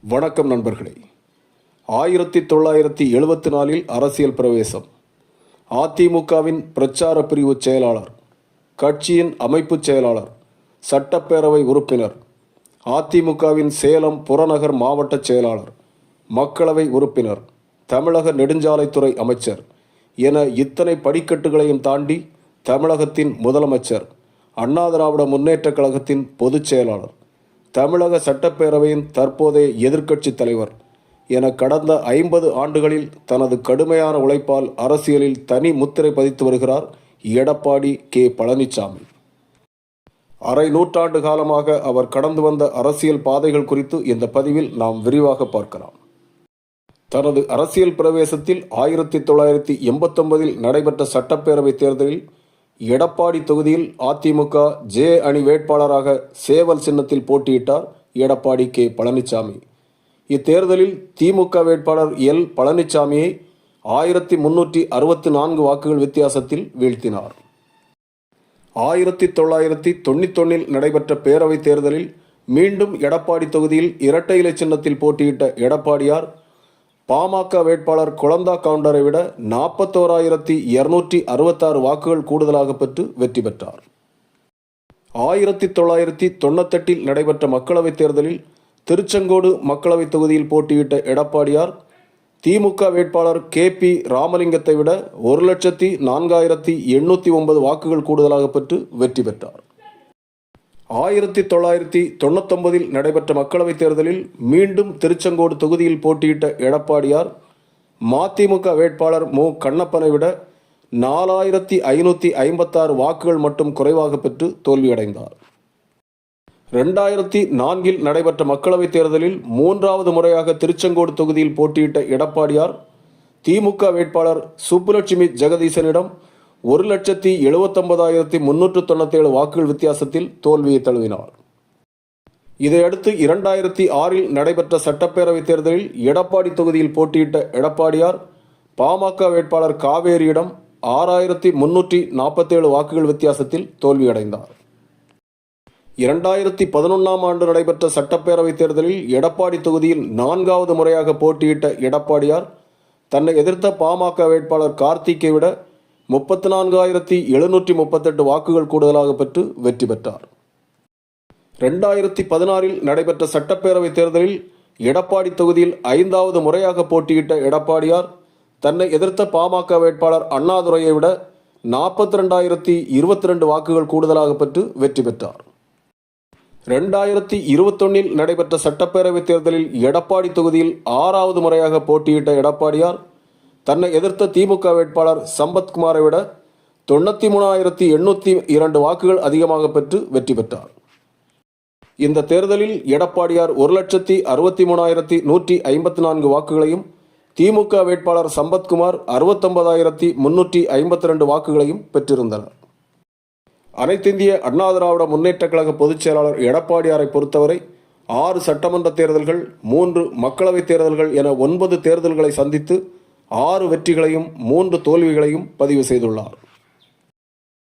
வணக்கம் நண்பர்களே. 1974 அரசியல் பிரவேசம். அதிமுகவின் பிரச்சார பிரிவு செயலாளர், கட்சியின் அமைப்பு செயலாளர், சட்டப்பேரவை உறுப்பினர், அதிமுகவின் சேலம் புறநகர் மாவட்ட செயலாளர், மக்களவை உறுப்பினர், தமிழக நெடுஞ்சாலைத்துறை அமைச்சர் என இத்தனை படிக்கட்டுகளையும் தாண்டி தமிழகத்தின் முதலமைச்சர், அண்ணா திராவிட முன்னேற்றக் கழகத்தின் பொதுச் செயலாளர், தமிழக சட்டப்பேரவையின் தற்போதைய எதிர்க்கட்சி தலைவர் என கடந்த 50 ஆண்டுகளில் தனது கடுமையான உழைப்பால் அரசியலில் தனி முத்திரை பதித்து வருகிறார் எடப்பாடி கே. பழனிசாமி. அரை நூற்றாண்டு காலமாக அவர் கடந்து வந்த அரசியல் பாதைகள் குறித்து இந்த பதிவில் நாம் விரிவாக பார்க்கலாம். தனது அரசியல் பிரவேசத்தில் 1989 நடைபெற்ற சட்டப்பேரவை தேர்தலில் எடப்பாடி தொகுதியில் அதிமுக ஜே அணி வேட்பாளராக சேவல் சின்னத்தில் போட்டியிட்டார் எடப்பாடி கே. பழனிசாமி. இத்தேர்தலில் திமுக வேட்பாளர் எல். பழனிசாமியை 1364 வாக்குகள் வித்தியாசத்தில் வீழ்த்தினார். 1991 நடைபெற்ற பேரவைத் தேர்தலில் மீண்டும் எடப்பாடி தொகுதியில் இரட்டை இலை சின்னத்தில் போட்டியிட்ட எடப்பாடியார் பாமக வேட்பாளர் குழந்தா கவுண்டரை விட 41,266 வாக்குகள் கூடுதலாக பெற்று வெற்றி பெற்றார். 1998 நடைபெற்ற மக்களவைத் தேர்தலில் திருச்செங்கோடு மக்களவைத் தொகுதியில் போட்டியிட்ட எடப்பாடியார் திமுக வேட்பாளர் கே.பி. ராமலிங்கத்தை விட 1,04,809 வாக்குகள் கூடுதலாக பெற்று வெற்றி பெற்றார். 1999 நடைபெற்ற மக்களவைத் தேர்தலில் மீண்டும் திருச்செங்கோடு தொகுதியில் போட்டியிட்ட எடப்பாடியார் மதிமுக வேட்பாளர் மு. கண்ணப்பனை விட 4,556 வாக்குகள் மட்டும் குறைவாக பெற்று தோல்வியடைந்தார். 2004 நடைபெற்ற மக்களவைத் தேர்தலில் 3வது முறையாக திருச்செங்கோடு தொகுதியில் போட்டியிட்ட எடப்பாடியார் திமுக வேட்பாளர் சுப்புலட்சுமி ஜெகதீசனிடம் 1,79,397 வாக்குகள் வித்தியாசத்தில் தோல்வியை தழுவினார். இதையடுத்து 2006 நடைபெற்ற சட்டப்பேரவைத் தேர்தலில் எடப்பாடி தொகுதியில் போட்டியிட்ட எடப்பாடியார் பாமக வேட்பாளர் காவேரியிடம் 6,347 வாக்குகள் வித்தியாசத்தில் தோல்வியடைந்தார். 2011 ஆண்டு நடைபெற்ற சட்டப்பேரவைத் தேர்தலில் எடப்பாடி தொகுதியில் 4வது முறையாக போட்டியிட்ட எடப்பாடியார் தன்னை எதிர்த்த பாமக வேட்பாளர் கார்த்திக்கை விட 34,738 வாக்குகள் கூடுதலாக பெற்று வெற்றி பெற்றார். 2016 நடைபெற்ற சட்டப்பேரவைத் தேர்தலில் எடப்பாடி தொகுதியில் 5வது முறையாக போட்டியிட்ட எடப்பாடியார் தன்னை எதிர்த்த பாமக வேட்பாளர் அண்ணாதுரையை விட 42,022 வாக்குகள் கூடுதலாக பெற்று வெற்றி பெற்றார். 2021 நடைபெற்ற சட்டப்பேரவைத் தேர்தலில் எடப்பாடி தொகுதியில் 6வது முறையாக போட்டியிட்ட எடப்பாடியார் தன்னை எதிர்த்த திமுக வேட்பாளர் சம்பத்குமாரை விட 93,802 வாக்குகள் அதிகமாக பெற்று வெற்றி பெற்றார். இந்த தேர்தலில் எடப்பாடியார் 1,63,154 வாக்குகளையும் திமுக வேட்பாளர் சம்பத்குமார் 69,352 வாக்குகளையும் பெற்றிருந்தனர். அனைத்திந்திய அண்ணா திராவிட முன்னேற்றக் கழக பொதுச் செயலாளர் எடப்பாடியாரை பொறுத்தவரை 6 சட்டமன்ற தேர்தல்கள், 3 மக்களவைத் தேர்தல்கள் என 9 தேர்தல்களை சந்தித்து 6 வெற்றிகளையும் 3 தோல்விகளையும் பதிவு செய்துள்ளார்.